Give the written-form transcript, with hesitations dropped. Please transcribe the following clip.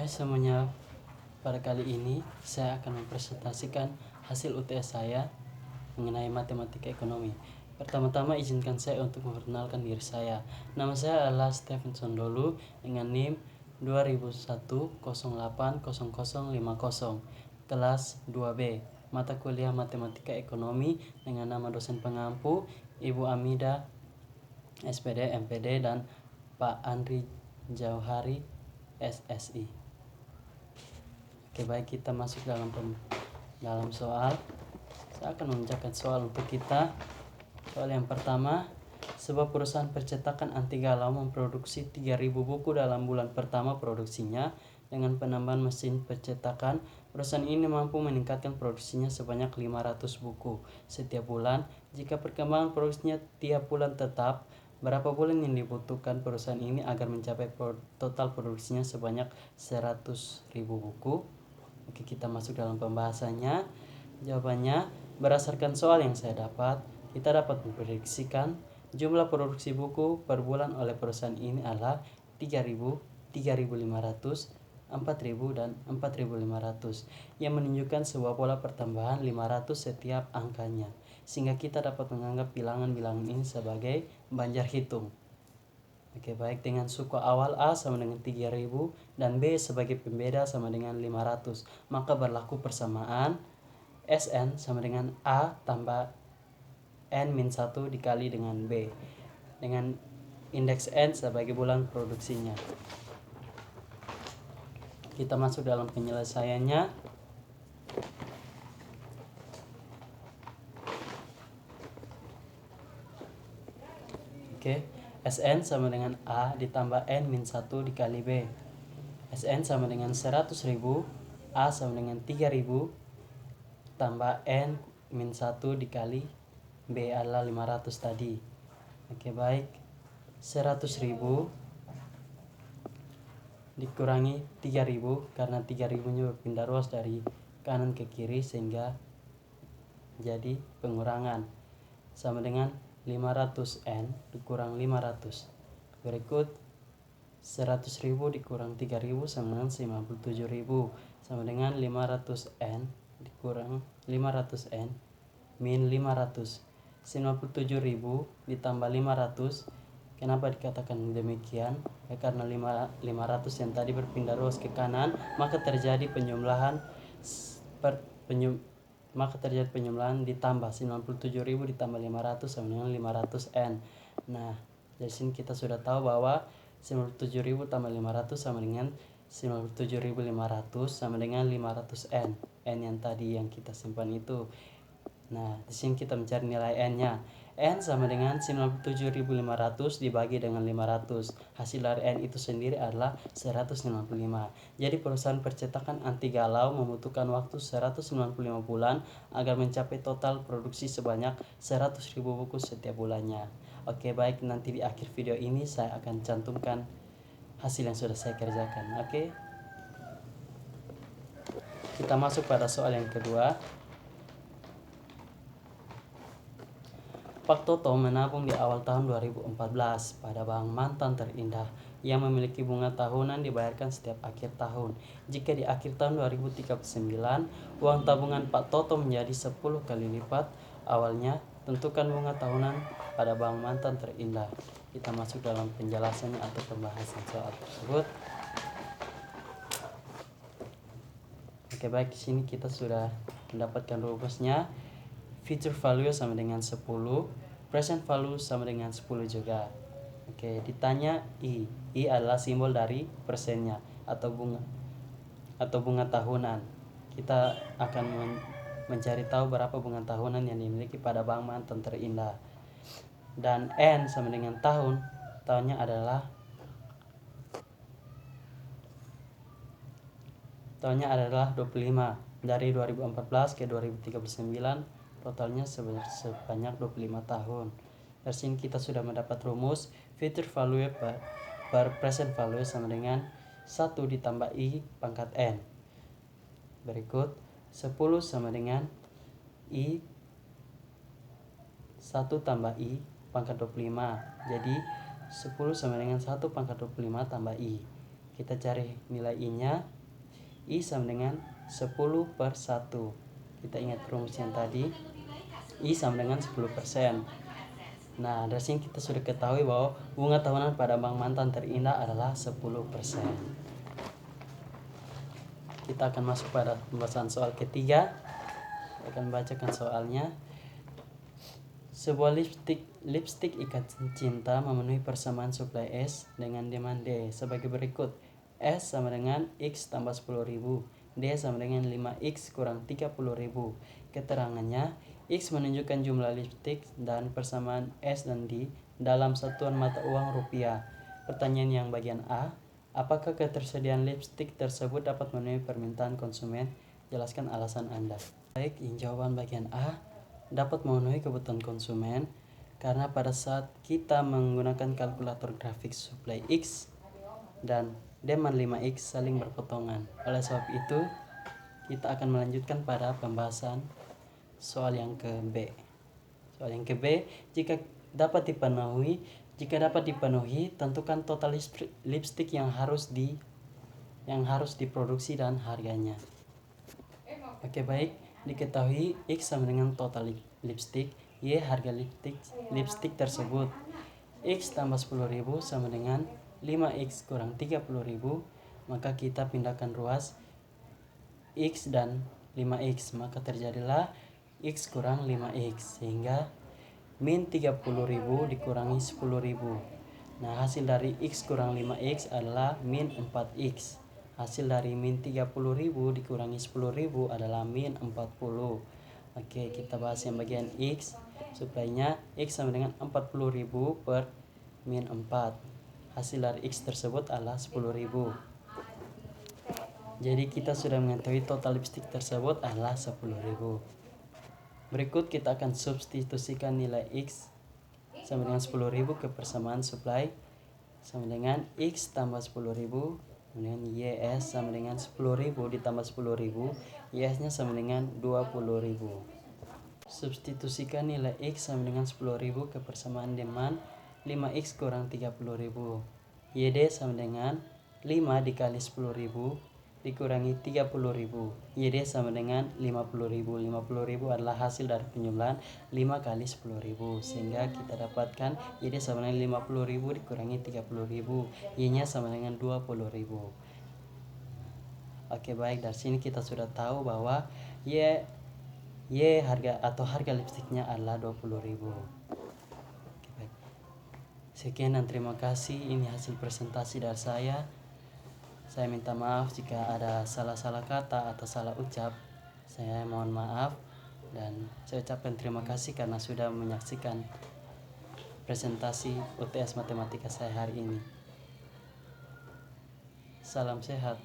Hai semuanya, pada kali ini saya akan mempresentasikan hasil UTS saya mengenai matematika ekonomi. Pertama-tama izinkan saya untuk memperkenalkan diri saya. Nama saya adalah Stevenson Dolu dengan NIM 2001080050, kelas 2B, mata kuliah matematika ekonomi dengan nama dosen pengampu Ibu Amida SPD MPD dan Pak Andri Jauhari SSI. Oke, baik, kita masuk dalam soal. Saya akan mengerjakan soal untuk kita. Soal yang pertama, sebuah perusahaan percetakan anti galau memproduksi 3.000 buku dalam bulan pertama produksinya. Dengan penambahan mesin percetakan, perusahaan ini mampu meningkatkan produksinya sebanyak 500 buku setiap bulan. Jika perkembangan produksinya tiap bulan tetap, berapa bulan yang dibutuhkan perusahaan ini agar mencapai total produksinya sebanyak 100.000 buku? Oke, kita masuk dalam pembahasannya. Jawabannya, berdasarkan soal yang saya dapat, kita dapat memprediksikan jumlah produksi buku per bulan oleh perusahaan ini adalah 3.000, 3.500, 4.000, dan 4.500, yang menunjukkan sebuah pola pertambahan 500 setiap angkanya, sehingga kita dapat menganggap bilangan-bilangan ini sebagai banjar hitung. Oke, baik, dengan suku awal A sama dengan 3.000 dan B sebagai pembeda sama dengan 500, maka berlaku persamaan Sn sama dengan A tambah N-1 dikali dengan B, dengan indeks N sebagai bulan produksinya. Kita masuk dalam penyelesaiannya. Oke, Sn sama dengan A ditambah N-1 dikali B. Sn sama dengan 100.000, A sama dengan 3.000, tambah N-1 dikali B adalah 500 tadi. Oke, baik, 100.000 dikurangi 3.000, karena 3.000 nya berpindah ruas dari kanan ke kiri sehingga jadi pengurangan, sama dengan 500N dikurang 500. Berikut 100.000 dikurang 3.000 sama dengan 97.000, sama dengan 500N dikurang 500N min 500. 97.000 ditambah 500. Kenapa dikatakan demikian? Ya, karena 500 yang tadi berpindah ruas ke kanan, maka terjadi penyumlahan ditambah 97.000 ditambah 500 sama dengan 500N. Nah, dari sini kita sudah tahu bahwa 97.000 tambah 500 sama dengan 97.500 sama dengan 500N. N yang tadi yang kita simpan itu. Nah, di sini kita mencari nilai N-nya. N sama dengan 97.500 dibagi dengan 500. Hasil dari N itu sendiri adalah 195. Jadi perusahaan percetakan anti galau membutuhkan waktu 195 bulan agar mencapai total produksi sebanyak 100.000 buku setiap bulannya. Oke, baik, nanti di akhir video ini saya akan cantumkan hasil yang sudah saya kerjakan. Oke. Kita masuk pada soal yang kedua. Pak Toto menabung di awal tahun 2014 pada Bank Mantan Terindah yang memiliki bunga tahunan dibayarkan setiap akhir tahun. Jika di akhir tahun 2039 uang tabungan Pak Toto menjadi 10 kali lipat awalnya, tentukan bunga tahunan pada Bank Mantan Terindah. Kita masuk dalam penjelasannya atau pembahasan soal tersebut. Oke, baik, di sini kita sudah mendapatkan rumusnya. Future value sama dengan 10, present value sama dengan 10 juga. Oke, ditanya I. I adalah simbol dari persennya atau bunga tahunan. Kita akan mencari tahu berapa bunga tahunan yang dimiliki pada Bank Mantan Terindah. Dan N sama dengan tahun. Tahunnya adalah 25. Dari 2014 ke 2039 totalnya sebanyak 25 tahun. Dari sini kita sudah mendapat rumus future value per present value sama dengan 1 ditambah I pangkat N. Berikut 10 sama dengan I 1 tambah I pangkat 25. Jadi 10 sama dengan 1 pangkat 25 tambah I. Kita cari nilai I nya. I sama dengan 10 per 1. Kita ingat rumus yang tadi, I sama dengan 10%. Nah, dari sini kita sudah ketahui bahwa bunga tahunan pada bank mantan terindah adalah 10%. Kita akan masuk pada pembahasan soal ketiga. Saya akan bacakan soalnya. Sebuah lipstick ikat cinta memenuhi persamaan supply S dengan demand D sebagai berikut. S sama dengan X tambah 10.000, D sama dengan 5X kurang 30.000. Keterangannya, X menunjukkan jumlah lipstick dan persamaan S dan D dalam satuan mata uang rupiah. Pertanyaan yang bagian A, apakah ketersediaan lipstick tersebut dapat memenuhi permintaan konsumen? Jelaskan alasan Anda. Baik, jawaban bagian A dapat memenuhi kebutuhan konsumen karena pada saat kita menggunakan kalkulator grafik supply X dan demand 5X saling berpotongan. Oleh sebab itu, kita akan melanjutkan pada pembahasan soal yang ke B. Soal yang ke B, jika dapat dipenuhi, tentukan total lipstick yang harus diproduksi dan harganya. Oke, baik. Diketahui X sama dengan total lipstick, Y harga lipstick tersebut. X tambah 10.000 sama dengan 5X kurang 30.000. Maka kita pindahkan ruas X dan 5X, maka terjadilah X kurang 5X, sehingga min 30.000 dikurangi 10.000. Nah, hasil dari X kurang 5X adalah min 4X. Hasil dari min 30.000 dikurangi 10.000 adalah min 40. Oke, kita bahas yang bagian X. Suplainya X sama dengan 40.000 per min 4. Hasil dari X tersebut adalah 10.000. Jadi kita sudah mengetahui total lipstick tersebut adalah 10.000. Berikut kita akan substitusikan nilai X sama dengan 10.000 ke persamaan supply sama dengan X tambah 10.000, kemudian YS sama dengan 10.000 ditambah 10.000, YS nya sama dengan 20.000. Substitusikan nilai X sama dengan 10.000 ke persamaan demand 5X kurang 30.000. YD sama dengan 5 dikali 10.000 dikurangi 30.000. YD sama dengan 50.000. 50.000 adalah hasil dari penjumlahan 5 kali 10.000, sehingga kita dapatkan YD sama dengan 50.000 dikurangi 30.000. Y-nya sama dengan 20.000. Oke, baik, dari sini kita sudah tahu bahwa harga lipstiknya adalah 20.000. Oke, baik. Sekian dan terima kasih. Ini hasil presentasi dari saya. Saya minta maaf jika ada salah-salah kata atau salah ucap. Saya mohon maaf dan saya ucapkan terima kasih karena sudah menyaksikan presentasi UTS Matematika saya hari ini. Salam sehat.